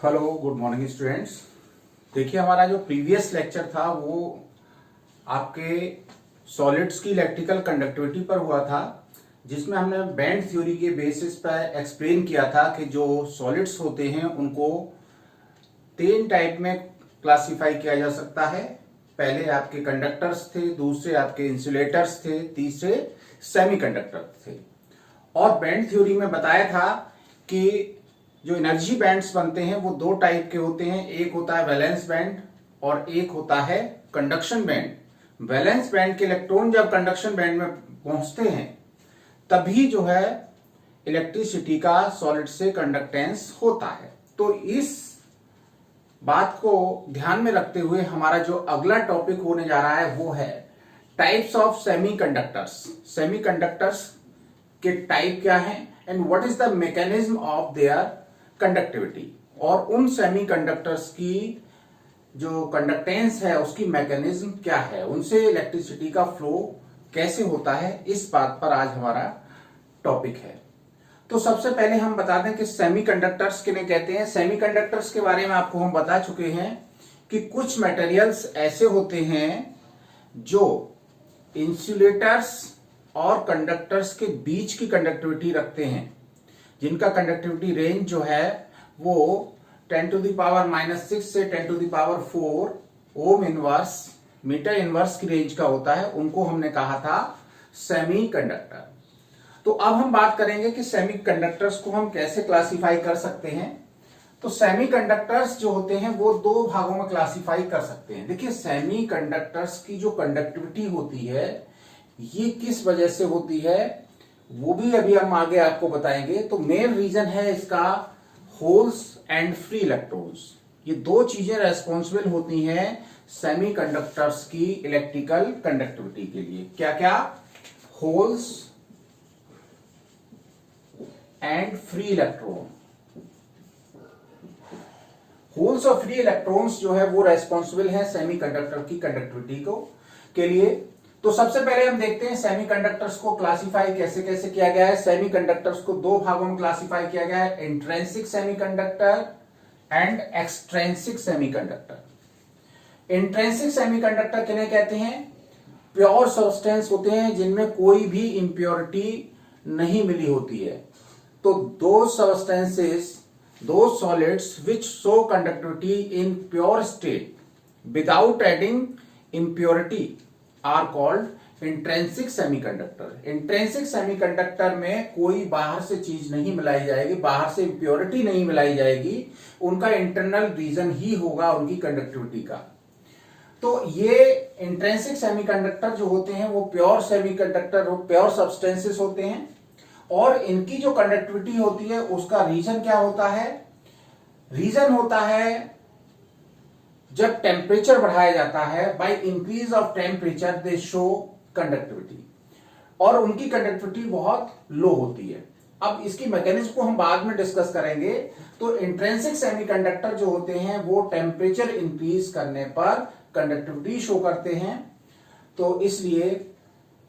Hello, good morning students. देखिए, हमारा जो प्रीवियस लेक्चर था वो आपके सॉलिड्स की इलेक्ट्रिकल कंडक्टिविटी पर हुआ था, जिसमें हमने बैंड थ्योरी के बेसिस पर एक्सप्लेन किया था कि जो सॉलिड्स होते हैं उनको तीन टाइप में क्लासिफाई किया जा सकता है। पहले आपके कंडक्टर्स थे, दूसरे आपके इंसुलेटर्स थे, तीसरे सेमीकंडक्टर थे। और बैंड थ्योरी में बताया था कि जो एनर्जी बैंड्स बनते हैं वो दो टाइप के होते हैं। एक होता है वैलेंस बैंड और एक होता है कंडक्शन बैंड। वैलेंस बैंड के इलेक्ट्रॉन जब कंडक्शन बैंड में पहुंचते हैं तभी जो है इलेक्ट्रिसिटी का सॉलिड से कंडक्टेंस होता है। तो इस बात को ध्यान में रखते हुए हमारा जो अगला टॉपिक होने जा रहा है वो है टाइप्स ऑफ सेमीकंडक्टर्स। सेमीकंडक्टर्स के टाइप क्या हैं and what is the mechanism of their conductivity, और उन सेमीकंडक्टर्स की जो कंडक्टेंस है उसकी मैकेनिज्म क्या है, उनसे इलेक्ट्रिसिटी का फ्लो कैसे होता है, इस बात पर आज हमारा टॉपिक है। तो सबसे पहले हम बता दें कि सेमीकंडक्टर्स किन्हें कहते हैं। सेमीकंडक्टर्स के बारे में आपको हम बता चुके हैं कि कुछ मटेरियल्स ऐसे होते हैं जो इंसुलेटर्स और कंडक्टर्स के बीच की कंडक्टिविटी रखते हैं, जिनका कंडक्टिविटी रेंज जो है वो 10⁻⁻⁶ से 10⁻⁴ ओम इनवर्स मीटर इनवर्स की रेंज का होता है। उनको हमने कहा था सेमीकंडक्टर। तो अब हम बात करेंगे कि सेमीकंडक्टर्स को हम कैसे क्लासिफाई कर सकते हैं। तो सेमीकंडक्टर्स जो होते हैं वो दो भागों में क्लासिफाई कर सकते हैं। देखिए, सेमीकंडक्टर्स की जो कंडक्टिविटी होती है ये किस वजह से होती है वो भी अभी हम आगे आपको बताएंगे। तो मेन रीजन है इसका होल्स एंड फ्री इलेक्ट्रॉन्स। ये दो चीजें रेस्पॉन्सिबल होती हैं सेमीकंडक्टर्स की इलेक्ट्रिकल कंडक्टिविटी के लिए। क्या क्या? Holes and free electron. Holes और फ्री इलेक्ट्रॉन्स जो है वो रेस्पॉन्सिबल है सेमीकंडक्टर की कंडक्टिविटी को के लिए। तो सबसे पहले हम देखते हैं सेमीकंडक्टर्स को क्लासिफाई कैसे कैसे किया गया है। सेमीकंडक्टर्स को दो भागों में क्लासिफाई किया गया है, intrinsic semiconductor and extrinsic semiconductor. Intrinsic semiconductor किन्हें कहते हैं? प्योर सब्सटेंस होते हैं जिनमें कोई भी इंप्योरिटी नहीं मिली होती है। तो दो सब्सटेंसेस, दो solids which show conductivity in pure state without adding impurity are called intrinsic semiconductor. Intrinsic semiconductor में कोई बाहर से चीज नहीं मिलाई जाएगी, बाहर से इंप्योरिटी नहीं मिलाई जाएगी, उनका इंटरनल रीजन ही होगा उनकी कंडक्टिविटी का। तो ये इंट्रिंसिक सेमीकंडक्टर जो होते हैं वो प्योर सेमीकंडक्टर, प्योर सब्सटेंसेस होते हैं, और इनकी जो कंडक्टिविटी होती है उसका रीजन क्या होता है? रीजन होता है जब टेम्परेचर बढ़ाया जाता है, by increase of temperature they show conductivity, और उनकी कंडक्टिविटी बहुत लो होती है। अब इसकी मैकेनिज्म को हम बाद में डिस्कस करेंगे। तो इंट्रिंसिक सेमीकंडक्टर जो होते हैं वो टेम्परेचर इंक्रीज करने पर कंडक्टिविटी शो करते हैं। तो इसलिए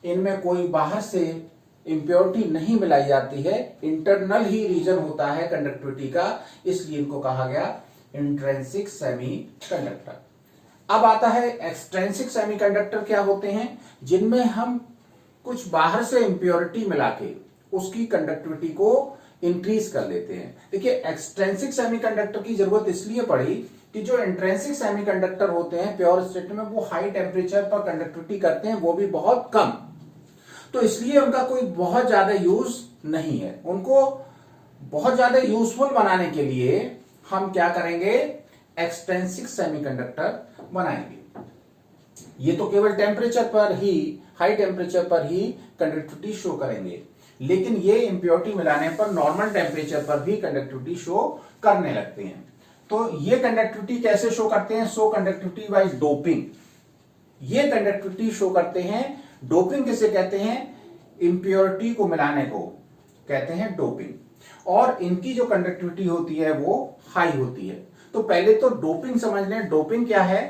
इनमें कोई बाहर से इंप्योरिटी नहीं मिलाई जाती है, इंटरनल ही रीजन होता है कंडक्टिविटी का, इसलिए इनको कहा गया इंट्रिंसिक सेमीकंडक्टर। अब आता है एक्सट्रिंसिक सेमीकंडक्टर। क्या होते हैं? जिनमें हम कुछ बाहर से इंप्योरिटी मिला के उसकी कंडक्टिविटी को इंक्रीज कर लेते हैं। देखिए, एक्सट्रिंसिक सेमीकंडक्टर की जरूरत इसलिए पड़ी कि जो इंट्रिंसिक सेमीकंडक्टर होते हैं प्योर स्टेट में वो हाई टेम्परेचर पर कंडक्टिविटी करते हैं, वो भी बहुत कम। तो इसलिए उनका कोई बहुत ज्यादा यूज नहीं है। उनको बहुत ज्यादा यूजफुल बनाने के लिए हम क्या करेंगे? एक्सट्रिंसिक सेमीकंडक्टर बनाएंगे। ये तो केवल टेम्परेचर पर ही, हाई टेम्परेचर पर ही कंडक्टिविटी शो करेंगे, लेकिन ये इंप्योरिटी मिलाने पर नॉर्मल टेम्परेचर पर भी कंडक्टिविटी शो करने लगते हैं। तो ये कंडक्टिविटी कैसे शो करते हैं? Show conductivity by doping. ये कंडक्टिविटी शो करते हैं। डोपिंग किसे कहते हैं? इंप्योरिटी को मिलाने को कहते हैं डोपिंग, और इनकी जो कंडक्टिविटी होती है वो हाई होती है। तो पहले तो डोपिंग समझ लें। डोपिंग क्या है?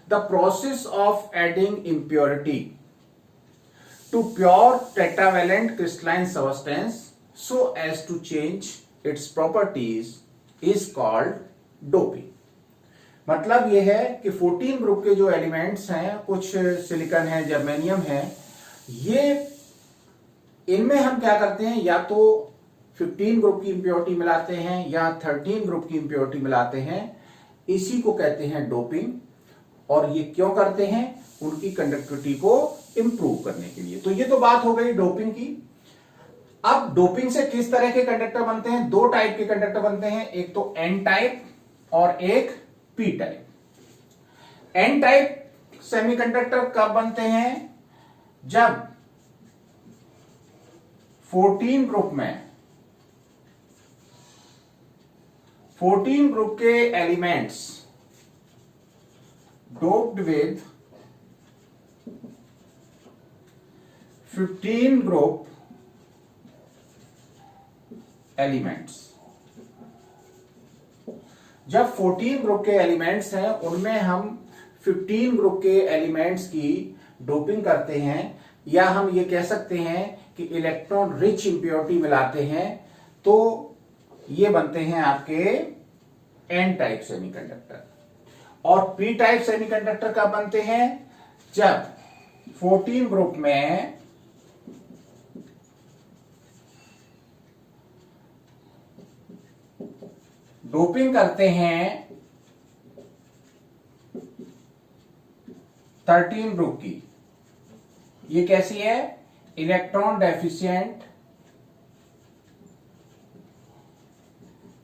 The process of adding impurity to pure tetravalent crystalline substance so as to change its properties is called doping. मतलब यह है कि 14 ग्रुप के जो एलिमेंट्स हैं, कुछ सिलिकॉन है, जर्मेनियम है, ये इनमें हम क्या करते हैं, या तो 15 ग्रुप की इंप्योरिटी मिलाते हैं या 13 ग्रुप की इंप्योरिटी मिलाते हैं। इसी को कहते हैं डोपिंग। और ये क्यों करते हैं? उनकी कंडक्टिविटी को इंप्रूव करने के लिए। तो ये तो बात हो गई डोपिंग की। अब डोपिंग से किस तरह के कंडक्टर बनते हैं? दो टाइप के कंडक्टर बनते हैं, एक तो एन टाइप और एक P type. N type semiconductor कब बनते हैं? जब 14 ग्रुप में 14 ग्रुप के elements doped with 15 group elements. जब 14 ग्रुप के एलिमेंट्स हैं उनमें हम 15 ग्रुप के एलिमेंट्स की डोपिंग करते हैं, या हम ये कह सकते हैं कि इलेक्ट्रॉन रिच इंप्योरिटी मिलाते हैं, तो ये बनते हैं आपके एन टाइप सेमीकंडक्टर। और पी टाइप सेमीकंडक्टर कब बनते हैं? जब 14 ग्रुप में डोपिंग करते हैं 13 ग्रुप की। ये कैसी है? Electron deficient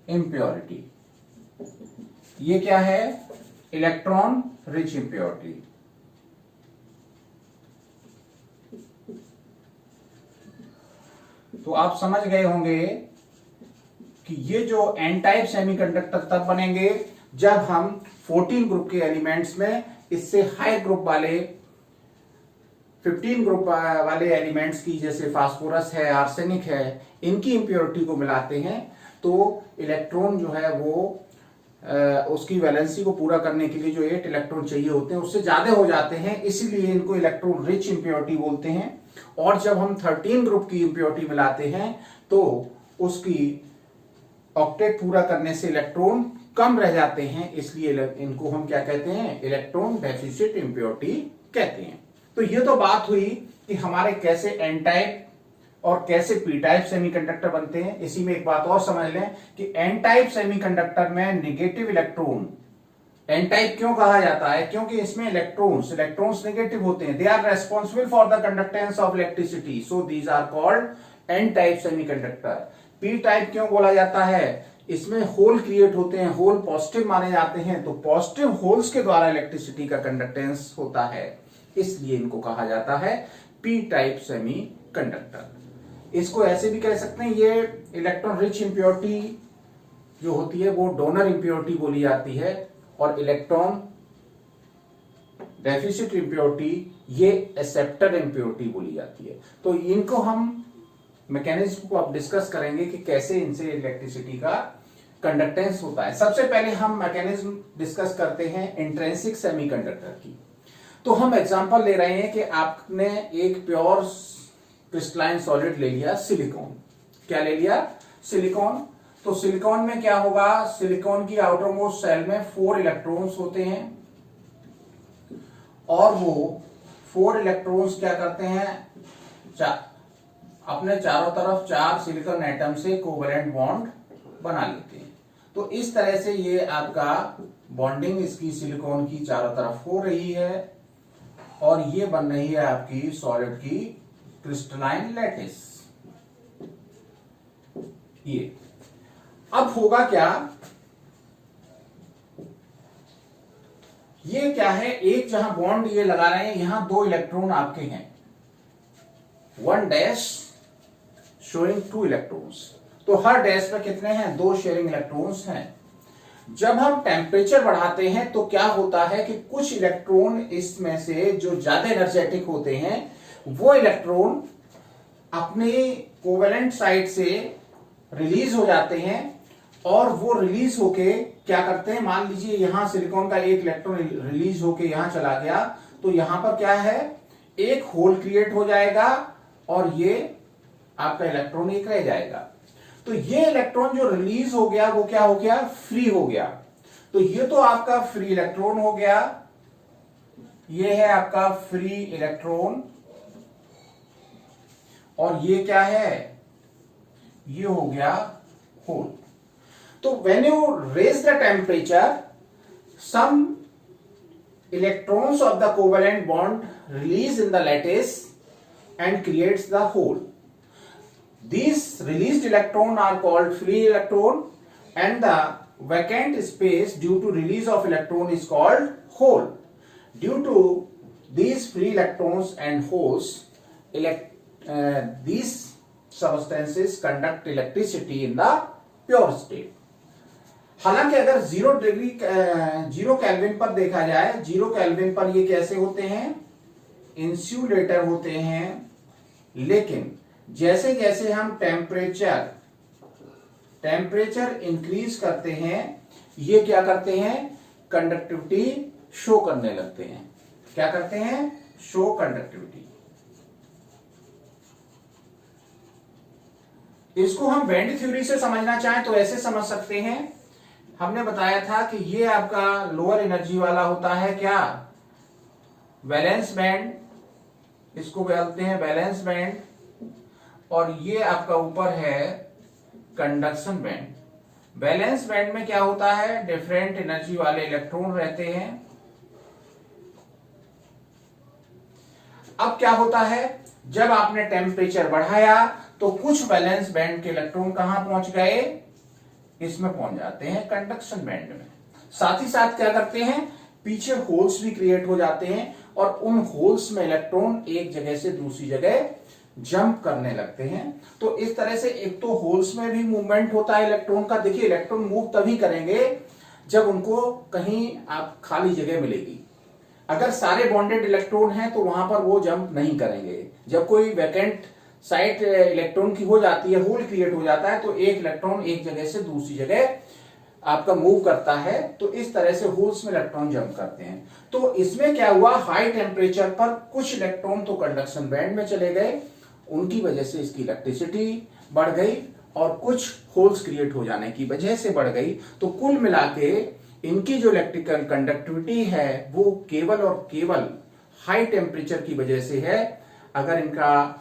impurity. ये क्या है? Electron rich impurity. तो आप समझ गए होंगे कि ये जो एन टाइप सेमीकंडक्टर तब बनेंगे जब हम 14 ग्रुप के एलिमेंट्स में इससे हाई ग्रुप वाले 15 ग्रुप वाले एलिमेंट्स की, जैसे फास्फोरस है, आर्सेनिक है, इनकी इंप्योरिटी को मिलाते हैं, तो इलेक्ट्रॉन जो है वो उसकी वैलेंसी को पूरा करने के लिए जो 8 इलेक्ट्रॉन चाहिए होते हैं उससे ज्यादा हो जाते हैं, इसीलिए इनको इलेक्ट्रॉन रिच इंप्योरिटी बोलते हैं। और जब हम 13 ग्रुप की इंप्योरिटी मिलाते हैं तो उसकी ऑक्टेट पूरा करने से इलेक्ट्रॉन कम रह जाते हैं, इसलिए इनको हम क्या कहते हैं? इलेक्ट्रॉन डेफिशिएंट इंप्योरिटी कहते हैं। तो ये तो बात हुई कि हमारे कैसे एन टाइप और कैसे पी टाइप सेमीकंडक्टर बनते हैं। इसी में एक बात और समझ लें कि एन टाइप सेमीकंडक्टर में नेगेटिव इलेक्ट्रॉन, एन टाइप क्यों कहा जाता है? क्योंकि इसमें इलेक्ट्रॉन्स नेगेटिव होते हैं। They are responsible for the conductance of electricity, so these are called N type semiconductor. P type क्यों बोला जाता है? इसमें होल क्रिएट होते हैं, होल पॉजिटिव माने जाते हैं, तो पॉजिटिव होल्स के द्वारा इलेक्ट्रिसिटी का कंडक्टेंस होता है, इसलिए इनको कहा जाता है पी टाइप सेमीकंडक्टर। इसको ऐसे भी कह सकते हैं, ये इलेक्ट्रॉन रिच इंप्योरिटी जो होती है वो डोनर इंप्योरिटी बोली जाती है, और इलेक्ट्रॉन डेफिशिएंट इंप्योरिटी ये एक्सेप्टर इंप्योरिटी बोली जाती है। तो इनको हम मैकेनिज्म को अब डिस्कस करेंगे कि कैसे इनसे इलेक्ट्रिसिटी का कंडक्टेंस होता है। सबसे पहले हम मैकेनिज्म डिस्कस करते हैं इंट्रिंसिक सेमीकंडक्टर की। तो हम एग्जांपल ले रहे हैं कि आपने एक प्योर क्रिस्टलाइन सॉलिड ले लिया, सिलिकॉन। क्या ले लिया? सिलिकॉन। तो सिलिकॉन में क्या होगा? सिलिकॉन की आउटर मोस्ट सेल में 4 इलेक्ट्रॉन्स होते हैं, और वो 4 इलेक्ट्रॉन्स क्या करते हैं? अपने चारों तरफ 4 सिलिकॉन एटम से कोवेलेंट बॉन्ड बना लेते हैं। तो इस तरह से ये आपका बॉन्डिंग इसकी सिलिकॉन की चारों तरफ हो रही है, और ये बन रही है आपकी सॉलिड की क्रिस्टलाइन लैटिस। ये अब होगा क्या? ये क्या है? एक जहां बॉन्ड ये लगा रहे हैं, यहां 2 इलेक्ट्रॉन आपके हैं, 1 डैश शोइंग 2 इलेक्ट्रॉन्स। तो हर डैश में कितने हैं? 2 शेयरिंग इलेक्ट्रॉन्स हैं। जब हम टेम्परेचर बढ़ाते हैं तो क्या होता है कि कुछ इलेक्ट्रॉन इसमें से जो ज्यादा एनर्जेटिक होते हैं वो इलेक्ट्रॉन अपने कोवेलेंट साइड से रिलीज हो जाते हैं, और वो रिलीज होके क्या करते हैं? मान लीजिए यहां सिलिकॉन का एक इलेक्ट्रॉन रिलीज होके यहां चला गया, तो यहां पर क्या है? एक होल क्रिएट हो जाएगा, और ये आपका इलेक्ट्रॉन एक रह जाएगा। तो ये इलेक्ट्रॉन जो रिलीज हो गया वो क्या हो गया? फ्री हो गया। तो ये तो आपका फ्री इलेक्ट्रॉन हो गया, ये है आपका फ्री इलेक्ट्रॉन, और ये क्या है, ये हो गया होल। तो when you raise the temperature, some electrons of the covalent bond release in the lattice and creates the hole. These released electrons are called free electron, and the vacant space due to release of electron is called hole. Due to these free electrons and holes, these substances conduct electricity in the pure state. हालांकि अगर 0 kelvin पर देखा जाए, 0 kelvin पर ये कैसे होते हैं, इंसुलेटर होते हैं, लेकिन जैसे जैसे हम टेम्परेचर इंक्रीज करते हैं, ये क्या करते हैं, कंडक्टिविटी शो करने लगते हैं। क्या करते हैं, शो कंडक्टिविटी। इसको हम बैंड थ्योरी से समझना चाहें तो ऐसे समझ सकते हैं, हमने बताया था कि ये आपका लोअर एनर्जी वाला होता है क्या, वैलेंस बैंड, इसको बोलते हैं वैलेंस बैंड, और ये आपका ऊपर है कंडक्शन बैंड। वैलेंस बैंड में क्या होता है, डिफरेंट एनर्जी वाले इलेक्ट्रॉन रहते हैं। अब क्या होता है, जब आपने टेम्परेचर बढ़ाया तो कुछ वैलेंस बैंड के इलेक्ट्रॉन कहां पहुंच गए, इसमें पहुंच जाते हैं कंडक्शन बैंड में। साथ ही साथ क्या करते हैं, पीछे होल्स भी क्रिएट हो जाते हैं, और उन होल्स में इलेक्ट्रॉन एक जगह से दूसरी जगह जंप करने लगते हैं। तो इस तरह से एक तो होल्स में भी मूवमेंट होता है इलेक्ट्रॉन का। देखिए, इलेक्ट्रॉन मूव तभी करेंगे जब उनको कहीं आप खाली जगह मिलेगी। अगर सारे बॉन्डेड इलेक्ट्रॉन हैं तो वहां पर वो जंप नहीं करेंगे। जब कोई वैकेंट साइट इलेक्ट्रॉन की हो जाती है, होल क्रिएट हो जाता है, तो एक इलेक्ट्रॉन एक जगह से दूसरी जगह आपका मूव करता है। तो इस तरह से होल्स में इलेक्ट्रॉन जंप करते हैं। तो इसमें क्या हुआ, हाई टेम्परेचर पर कुछ इलेक्ट्रॉन तो कंडक्शन बैंड में चले गए, उनकी वजह से इसकी इलेक्ट्रिसिटी बढ़ गई, और कुछ होल्स क्रिएट हो जाने की वजह से बढ़ गई। तो कुल मिला के इनकी जो इलेक्ट्रिकल कंडक्टिविटी है वो केवल और केवल हाई टेम्परेचर की वजह से है। अगर इनका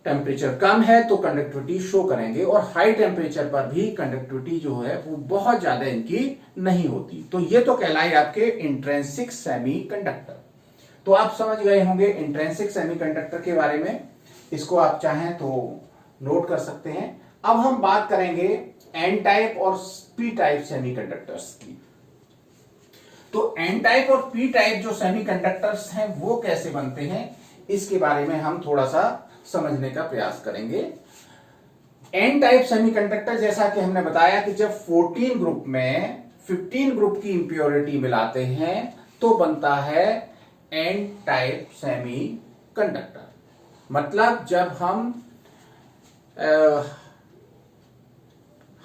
टेम्परेचर कम है तो कंडक्टिविटी शो करेंगे, और हाई टेम्परेचर पर भी कंडक्टिविटी जो है वो बहुत ज्यादा इनकी नहीं होती। तो ये तो कहलाए आपके इंट्रिंसिक सेमीकंडक्टर। तो आप समझ गए होंगे इंट्रिंसिक सेमीकंडक्टर के बारे में, इसको आप चाहें तो नोट कर सकते हैं। अब हम बात करेंगे एन टाइप और पी टाइप सेमीकंडक्टर्स की। तो एन टाइप और पी टाइप जो सेमीकंडक्टर्स हैं वो कैसे बनते हैं, इसके बारे में हम थोड़ा सा समझने का प्रयास करेंगे। एन टाइप सेमीकंडक्टर, जैसा कि हमने बताया कि जब 14 ग्रुप में 15 ग्रुप की इंप्योरिटी मिलाते हैं तो बनता है एन टाइप सेमीकंडक्टर। मतलब जब हम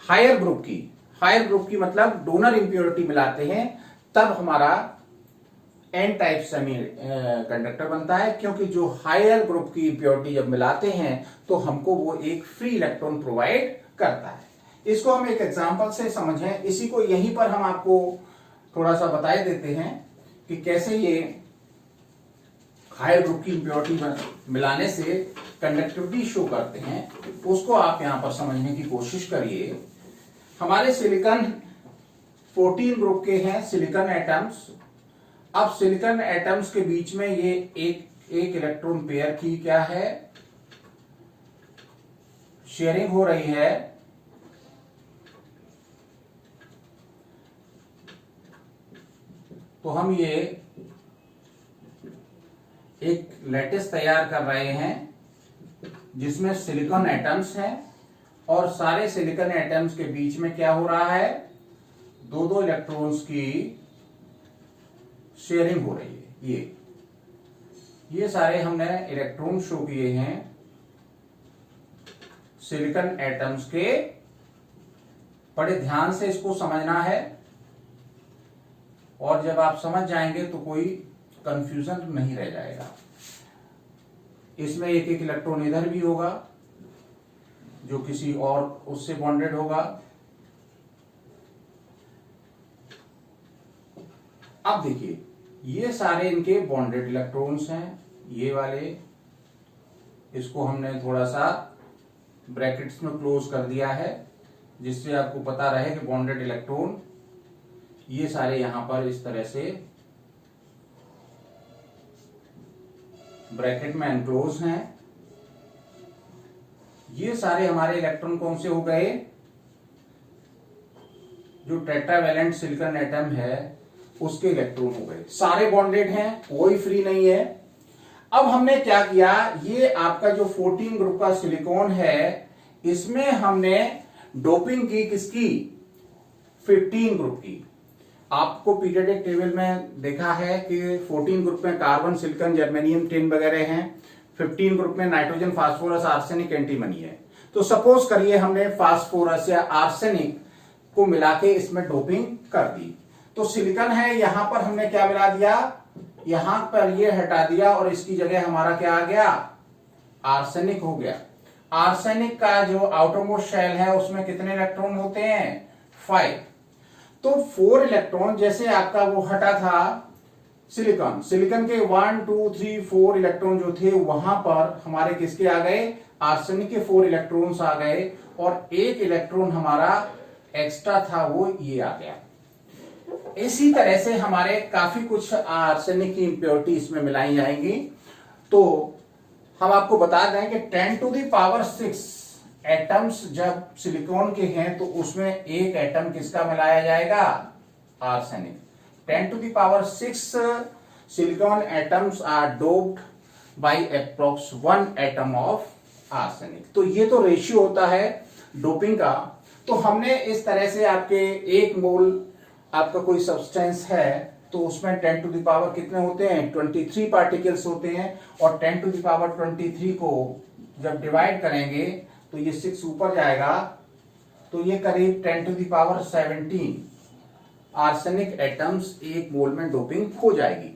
हायर ग्रुप की मतलब डोनर इंप्योरिटी मिलाते हैं, तब हमारा एन टाइप सेमी कंडक्टर बनता है। क्योंकि जो हायर ग्रुप की इंप्योरिटी जब मिलाते हैं तो हमको वो एक फ्री इलेक्ट्रॉन प्रोवाइड करता है। इसको हम एक एग्जांपल से समझें, इसी को यहीं पर हम आपको थोड़ा सा बता देते हैं कि कैसे ये हायर ग्रुप की इंप्योरिटी मिलाने से कंडक्टिविटी शो करते हैं। उसको आप यहां पर समझने की कोशिश करिए। हमारे सिलिकॉन 14 ग्रुप के हैं सिलिकॉन एटम्स। अब सिलिकॉन एटम्स के बीच में ये एक इलेक्ट्रॉन पेयर की क्या है, शेयरिंग हो रही है। तो हम ये एक लैटिस तैयार कर रहे हैं जिसमें सिलिकॉन एटम्स हैं, और सारे सिलिकॉन एटम्स के बीच में क्या हो रहा है, दो दो इलेक्ट्रॉन्स की शेयरिंग हो रही है। ये सारे हमने इलेक्ट्रॉन शो किए हैं सिलिकॉन एटम्स के। बड़े ध्यान से इसको समझना है, और जब आप समझ जाएंगे तो कोई कंफ्यूजन नहीं रह जाएगा। इसमें एक एक इलेक्ट्रॉन इधर भी होगा जो किसी और उससे बॉन्डेड होगा, अब देखिए ये सारे इनके बॉन्डेड इलेक्ट्रॉन्स हैं, ये वाले, इसको हमने थोड़ा सा ब्रैकेट्स में क्लोज कर दिया है जिससे आपको पता रहे कि बॉन्डेड इलेक्ट्रॉन ये सारे यहां पर इस तरह से ब्रैकेट में एनक्लोज हैं। ये सारे हमारे इलेक्ट्रॉन कौन से हो गए, जो टेट्रावैलेंट सिलिकॉन एटम है उसके इलेक्ट्रॉन हो गए, सारे बॉन्डेड हैं, कोई फ्री नहीं है। अब हमने क्या किया, ये आपका जो 14 ग्रुप का सिलिकॉन है इसमें हमने डोपिंग की, किसकी, 15 ग्रुप की। आपको पीरियोडिक टेबल में देखा है कि 14 ग्रुप में कार्बन, सिलिकॉन, जर्मेनियम, टिन वगैरह हैं, 15 ग्रुप में नाइट्रोजन, फास्फोरस, आर्सेनिक, एंटीमनी है। तो सपोज करिए हमने फास्फोरस या आर्सेनिक को मिला के इसमें डोपिंग कर दी, तो सिलिकॉन है, यहां पर हमने क्या मिला दिया, यहां पर ये हटा दिया और इसकी जगह हमारा क्या आ गया, आर्सेनिक हो गया। आर्सेनिक का जो आउटरमोस्ट शेल है उसमें कितने इलेक्ट्रॉन होते हैं, 5। तो 4 इलेक्ट्रॉन जैसे आपका वो हटा था सिलिकॉन, सिलिकॉन के 1 2 3 4 इलेक्ट्रॉन जो थे वहां पर हमारे किसके आ गए, आर्सेनिक के 4 इलेक्ट्रॉन्स आ गए और एक इलेक्ट्रॉन हमारा एक्स्ट्रा था वो ये आ गया। इसी तरह से हमारे काफी कुछ आर्सेनिक की इंप्योरिटी इसमें मिलाई जाएंगी। तो हम आपको बता दें कि 10⁶ एटम्स जब सिलिकॉन के हैं तो उसमें एक एटम किसका मिलाया जाएगा, arsenic. 10⁶ silicon atoms are doped by approx 1 atom of arsenic. तो ये तो रेशियो होता है डोपिंग का। तो हमने इस तरह से आपके 1 मोल आपका कोई सब्सटेंस है तो उसमें 10⁻⁻ कितने होते हैं, 23 पार्टिकल्स होते हैं और 10⁻23 को जब डिवाइड करेंगे तो ये 6 ऊपर जाएगा, तो ये करीब 10⁻17 आर्सेनिक एटम्स 1 मोल में डोपिंग हो जाएगी।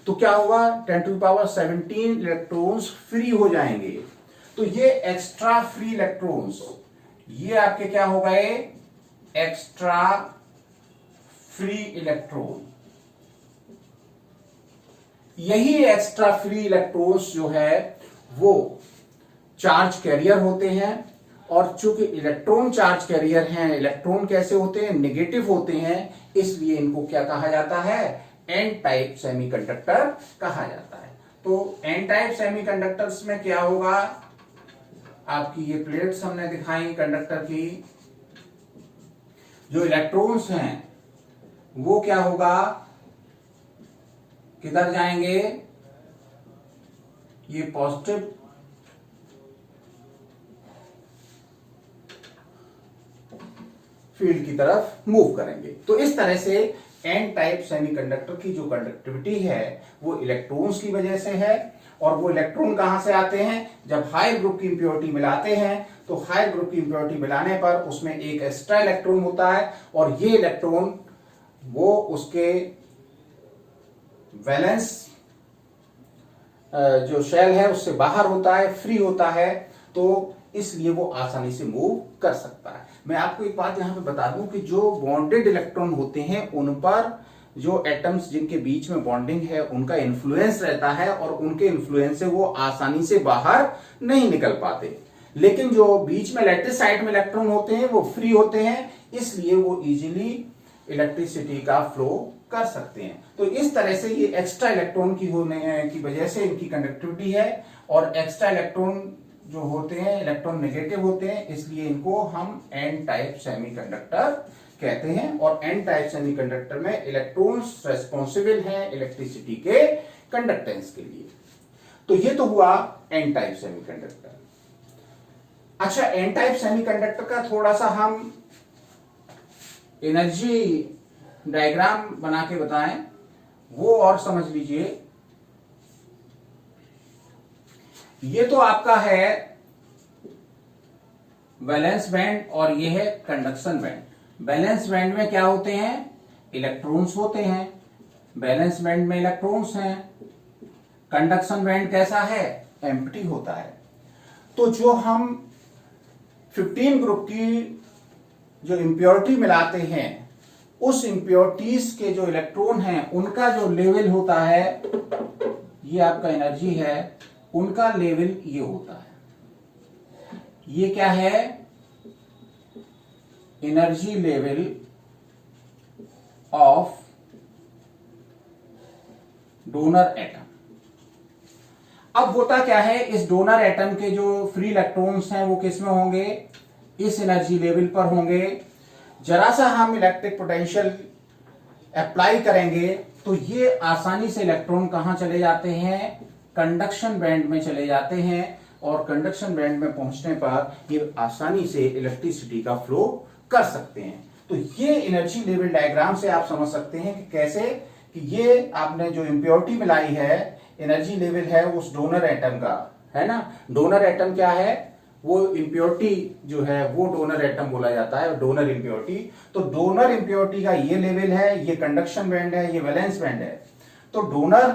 तो क्या होगा, 10⁻17 इलेक्ट्रॉन्स फ्री हो जाएंगे। तो ये एक्स्ट्रा फ्री इलेक्ट्रॉन्स ये आपके क्या हो गए, एक्स्ट्रा फ्री इलेक्ट्रॉन। यही एक्स्ट्रा फ्री इलेक्ट्रॉन्स जो है वो चार्ज कैरियर होते हैं और चूंकि इलेक्ट्रॉन चार्ज कैरियर हैं, इलेक्ट्रॉन कैसे होते हैं, नेगेटिव होते हैं, इसलिए इनको क्या कहा जाता है, एन टाइप सेमीकंडक्टर कहा जाता है। तो एन टाइप सेमीकंडक्टर्स में क्या होगा, आपकी ये प्लेट्स हमने दिखाई कंडक्टर की, जो इलेक्ट्रॉन्स हैं वो क्या होगा, किधर जाएंगे, ये पॉजिटिव फील्ड की तरफ मूव करेंगे। तो इस तरह से एन टाइप सेमीकंडक्टर की जो कंडक्टिविटी है वो इलेक्ट्रॉन्स की वजह से है। और वो इलेक्ट्रॉन कहां से आते हैं, जब हायर ग्रुप की इंप्योरिटी मिलाते हैं तो हायर ग्रुप की इंप्योरिटी मिलाने पर उसमें एक एक्स्ट्रा इलेक्ट्रॉन होता है और ये इलेक्ट्रॉन वो उसके वैलेंस जो शेल है उससे बाहर होता है, फ्री होता है, तो इसलिए वो आसानी से मूव कर सकता है। मैं आपको एक बात यहां पे बता दूं कि जो बॉन्डेड इलेक्ट्रॉन होते हैं उन पर जो एटम्स जिनके बीच में बॉन्डिंग है उनका इन्फ्लुएंस रहता है और उनके इन्फ्लुएंस से वो आसानी से बाहर नहीं निकल पाते। लेकिन जो बीच में लैटिस साइड में इलेक्ट्रॉन होते हैं वो फ्री होते हैं, इसलिए वो इजीली इलेक्ट्रिसिटी का फ्लो कर सकते हैं। तो इस तरह से ये एक्स्ट्रा इलेक्ट्रॉन की होने की वजह से इनकी कंडक्टिविटी है और एक्स्ट्रा इलेक्ट्रॉन जो होते हैं इलेक्ट्रॉन नेगेटिव होते हैं, इसलिए इनको हम एन टाइप सेमीकंडक्टर कहते हैं। और एन टाइप सेमीकंडक्टर में इलेक्ट्रॉन्स रेस्पॉन्सिबल हैं इलेक्ट्रिसिटी के कंडक्टेंस के लिए। तो ये तो हुआ एन टाइप सेमीकंडक्टर। अच्छा, एन टाइप सेमीकंडक्टर का थोड़ा सा हम एनर्जी डायग्राम बना के बताएं, वो और समझ लीजिए। ये तो आपका है वैलेंस बैंड और ये है कंडक्शन बैंड। वैलेंस बैंड में क्या होते हैं, इलेक्ट्रॉन्स होते हैं, वैलेंस बैंड में इलेक्ट्रॉन्स हैं। कंडक्शन बैंड कैसा है, एम्प्टी होता है। तो जो हम 15 ग्रुप की जो इंप्योरिटी मिलाते हैं उस इम्प्योरिटीज के जो इलेक्ट्रॉन हैं उनका जो लेवल होता है, ये आपका एनर्जी है, उनका लेवल ये होता है। ये क्या है? Energy level of donor atom. अब होता क्या है, इस डोनर एटम के जो फ्री इलेक्ट्रॉन्स हैं वो किस में होंगे? इस एनर्जी लेवल पर होंगे। जरा सा हम इलेक्ट्रिक पोटेंशियल अप्लाई करेंगे तो ये आसानी से इलेक्ट्रॉन कहां चले जाते हैं? कंडक्शन बैंड में चले जाते हैं, और कंडक्शन बैंड में पहुंचने पर ये आसानी से इलेक्ट्रिसिटी का फ्लो कर सकते हैं। तो ये एनर्जी लेवल डायग्राम से आप समझ सकते हैं कि कैसे कि ये आपने जो इंप्योरिटी मिलाई है, एनर्जी लेवल है उस डोनर एटम का, है ना। डोनर एटम क्या है? वो इंप्योरिटी जो है वो डोनर एटम बोला जाता है, डोनर इंप्योरिटी। तो डोनर इंप्योरिटी का ये लेवल है, ये कंडक्शन बैंड है, ये वैलेंस बैंड है। तो डोनर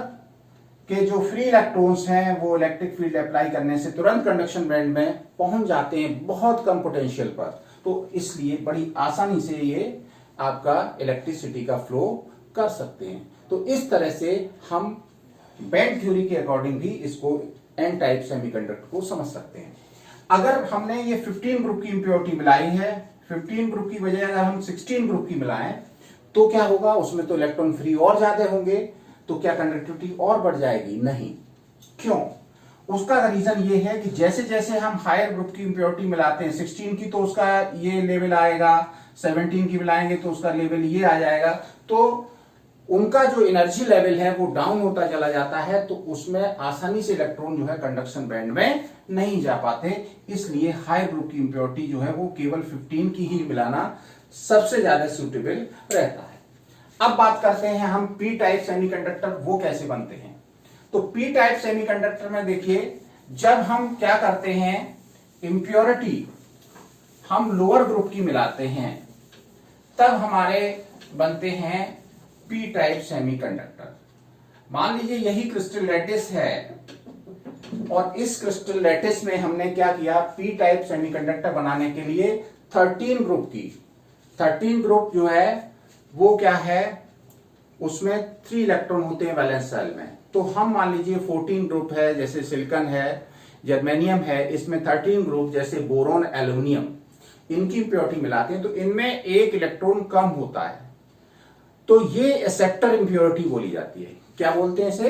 के जो फ्री इलेक्ट्रॉन्स हैं वो इलेक्ट्रिक फील्ड अप्लाई करने से तुरंत कंडक्शन बैंड में पहुंच जाते हैं बहुत कम पोटेंशियल पर। तो इसलिए बड़ी आसानी से ये आपका इलेक्ट्रिसिटी का फ्लो कर सकते हैं। तो इस तरह से हम बैंड थ्योरी के अकॉर्डिंग भी इसको एन टाइप सेमीकंडक्टर को समझ सकते हैं। अगर हमने ये 15 ग्रुप की इंप्योरिटी मिलाई है, 15 ग्रुप की बजाय अगर हम 16 ग्रुप की मिलाएं तो क्या होगा? उसमें तो इलेक्ट्रॉन फ्री और ज्यादा होंगे, तो क्या कंडक्टिविटी और बढ़ जाएगी? नहीं। क्यों? उसका रीजन ये है कि जैसे जैसे हम हायर ग्रुप की इंप्योरिटी मिलाते हैं, 16 की तो उसका ये लेवल आएगा, 17 की मिलाएंगे तो उसका लेवल ये आ जाएगा, तो उनका जो एनर्जी लेवल है वो डाउन होता चला जाता है। तो उसमें आसानी से इलेक्ट्रॉन जो है कंडक्शन बैंड में नहीं जा पाते। इसलिए हाई ग्रुप की इंप्योरिटी जो है वो केवल 15 की ही मिलाना सबसे ज्यादा सूटेबल रहता है। अब बात करते हैं हम पी टाइप सेमीकंडक्टर वो कैसे बनते हैं। तो पी टाइप सेमीकंडक्टर में देखिए, जब हम क्या करते हैं, इंप्योरिटी हम लोअर ग्रुप की मिलाते हैं तब हमारे बनते हैं पी टाइप सेमीकंडक्टर। मान लीजिए यही क्रिस्टल लैटिस है और इस क्रिस्टल लैटिस में हमने क्या किया, पी टाइप सेमीकंडक्टर बनाने के लिए 13 ग्रुप की, 13 ग्रुप जो है वो क्या है, उसमें 3 इलेक्ट्रॉन होते हैं वैलेंस शेल में। तो हम मान लीजिए 14 ग्रुप है, जैसे सिलिकॉन है, जर्मेनियम है, इसमें 13 ग्रुप जैसे बोरोन, एल्यूमिनियम, इनकी इंप्योरिटी मिलाते हैं तो इनमें एक इलेक्ट्रॉन कम होता है। तो ये एक्सेप्टर इंप्योरिटी बोली जाती है। क्या बोलते हैं इसे?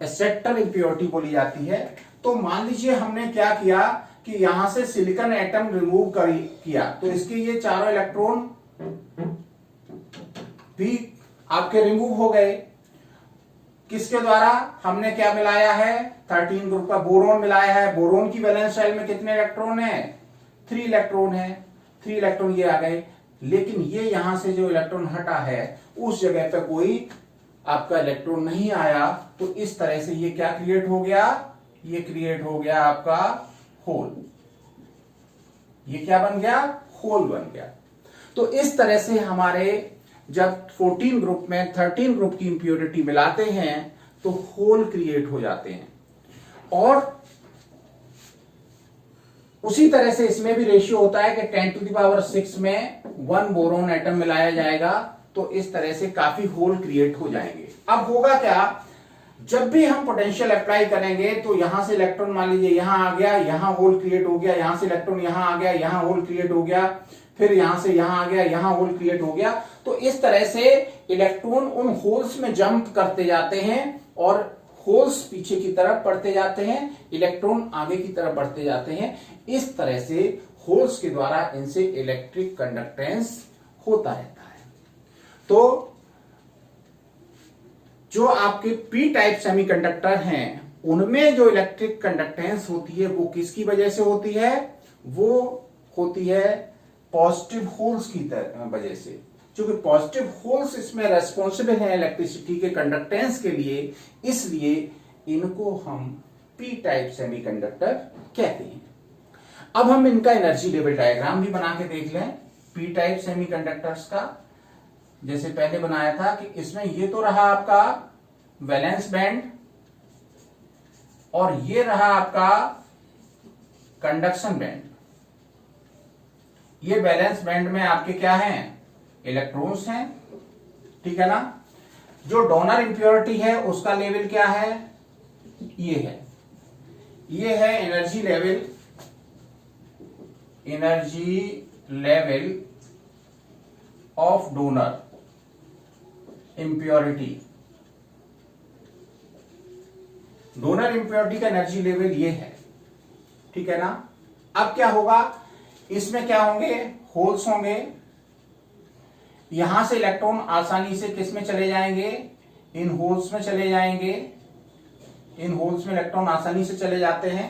एक्सेप्टर इंप्योरिटी बोली जाती है। तो मान लीजिए हमने क्या किया कि यहां से सिलिकॉन एटम रिमूव किया, तो इसके ये चारों इलेक्ट्रॉन भी आपके रिमूव हो गए। किसके द्वारा? हमने क्या मिलाया है? 13 ग्रुप का बोरोन मिलाया है। बोरोन की वैलेंस शेल में कितने इलेक्ट्रॉन है? 3 इलेक्ट्रॉन है। 3 इलेक्ट्रॉन ये आ गए, लेकिन ये यहां से जो इलेक्ट्रॉन हटा है उस जगह पे कोई आपका इलेक्ट्रॉन नहीं आया। तो इस तरह से ये क्या क्रिएट हो गया? ये क्रिएट हो गया आपका होल। ये क्या बन गया? होल बन गया। तो इस तरह से हमारे जब 14 ग्रुप में 13 ग्रुप की इंप्योरिटी मिलाते हैं तो होल क्रिएट हो जाते हैं। और उसी तरह से इसमें भी रेशियो होता है कि 10⁶ में 1 बोरोन एटम मिलाया जाएगा, तो इस तरह से काफी होल क्रिएट हो जाएंगे। अब होगा क्या, जब भी हम पोटेंशियल अप्लाई करेंगे तो यहां से इलेक्ट्रॉन मान लीजिए यहां आ गया, यहां होल क्रिएट हो गया, यहां से इलेक्ट्रॉन यहां आ गया, यहां होल क्रिएट हो गया, फिर यहां से यहां आ गया, यहां होल क्रिएट हो गया। तो इस तरह से इलेक्ट्रॉन उन होल्स में जंप करते जाते हैं और होल्स पीछे की तरफ बढ़ते जाते हैं, इलेक्ट्रॉन आगे की तरफ बढ़ते जाते हैं। इस तरह से होल्स के द्वारा इनसे इलेक्ट्रिक कंडक्टेंस होता रहता है। तो जो आपके पी टाइप सेमीकंडक्टर हैं उनमें जो इलेक्ट्रिक कंडक्टेंस होती है वो किसकी वजह से होती है? वो होती है पॉजिटिव होल्स की वजह से। क्योंकि पॉजिटिव होल्स इसमें रेस्पॉन्सिबल है इलेक्ट्रिसिटी के कंडक्टेंस के लिए, इसलिए इनको हम पी टाइप सेमीकंडक्टर कहते हैं। अब हम इनका एनर्जी लेवल डायग्राम भी बना के देख लें पी टाइप सेमीकंडक्टर्स का। जैसे पहले बनाया था कि इसमें ये तो रहा आपका वैलेंस बैंड और ये रहा आपका कंडक्शन बैंड। ये वैलेंस बैंड में आपके क्या हैं? इलेक्ट्रॉन्स हैं ठीक है ना। जो डोनर इंप्योरिटी है उसका लेवल क्या है, ये है, ये है energy level of donor impurity. Donor impurity का एनर्जी लेवल ये है, ठीक है ना। अब क्या होगा, इसमें क्या होंगे, होल्स होंगे, यहां से इलेक्ट्रॉन आसानी से किस में चले जाएंगे, इन होल्स में चले जाएंगे, इन होल्स में इलेक्ट्रॉन आसानी से चले जाते हैं।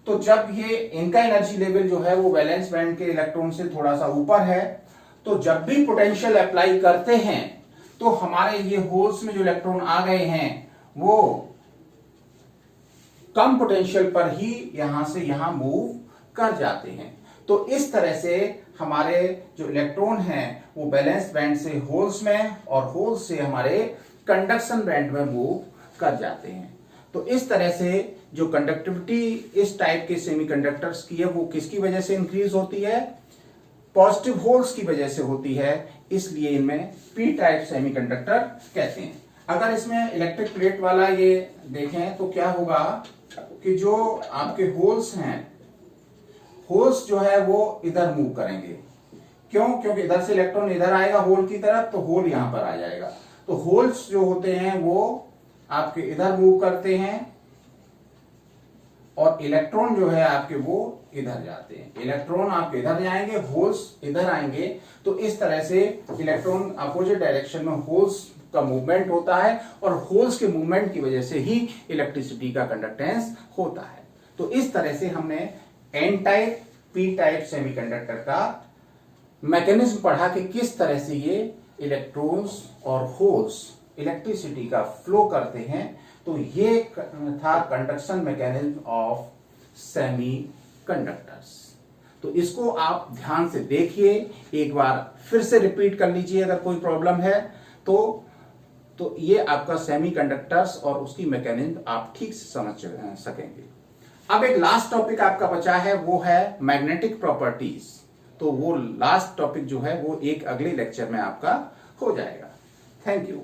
तो जब ये इनका एनर्जी लेवल जो है वो वैलेंस बैंड के इलेक्ट्रॉन से थोड़ा सा ऊपर है, तो जब भी पोटेंशियल अप्लाई करते हैं तो हमारे ये होल्स में जो इलेक्ट्रॉन आ गए हैं वो कम पोटेंशियल पर ही यहां से यहां मूव कर जाते हैं। तो इस तरह से हमारे जो इलेक्ट्रॉन हैं वो बैलेंस बैंड से होल्स में और होल्स से हमारे कंडक्शन बैंड में मूव कर जाते हैं। तो इस तरह से जो कंडक्टिविटी इस टाइप के सेमीकंडक्टर्स की है वो किसकी वजह से इंक्रीज होती है, पॉजिटिव होल्स की वजह से होती है, इसलिए इनमें पी टाइप सेमीकंडक्टर कहते हैं। अगर इसमें इलेक्ट्रिक प्लेट वाला ये देखें तो क्या होगा कि जो आपके होल्स हैं, होल्स जो है वो इधर मूव करेंगे। क्यों, क्योंकि इधर से इलेक्ट्रॉन इधर आएगा होल की तरफ, तो होल यहां पर आ जाएगा। तो होल्स जो होते हैं वो आपके इधर मूव करते हैं और इलेक्ट्रॉन जो है आपके वो इधर जाते हैं। इलेक्ट्रॉन आपके इधर जाएंगे, होल्स इधर आएंगे। तो इस तरह से इलेक्ट्रॉन अपोजिट डायरेक्शन में होल्स का मूवमेंट होता है और होल्स के मूवमेंट की वजह से ही इलेक्ट्रिसिटी का कंडक्टेंस होता है। तो इस तरह से हमने N type P type semiconductor का मैकेनिज्म पढ़ा कि किस तरह से ये इलेक्ट्रॉन्स और होल्स इलेक्ट्रिसिटी का फ्लो करते हैं। तो ये था कंडक्शन मैकेनिज्म ऑफ सेमीकंडक्टर्स। तो इसको आप ध्यान से देखिए, एक बार फिर से रिपीट कर लीजिए अगर कोई प्रॉब्लम है तो ये आपका सेमीकंडक्टर्स और उसकी मैकेनिज्म आप ठीक से समझ सकेंगे। अब एक लास्ट टॉपिक आपका बचा है, वो है मैग्नेटिक प्रॉपर्टीज। तो वो लास्ट टॉपिक जो है वो एक अगले लेक्चर में आपका हो जाएगा। Thank you.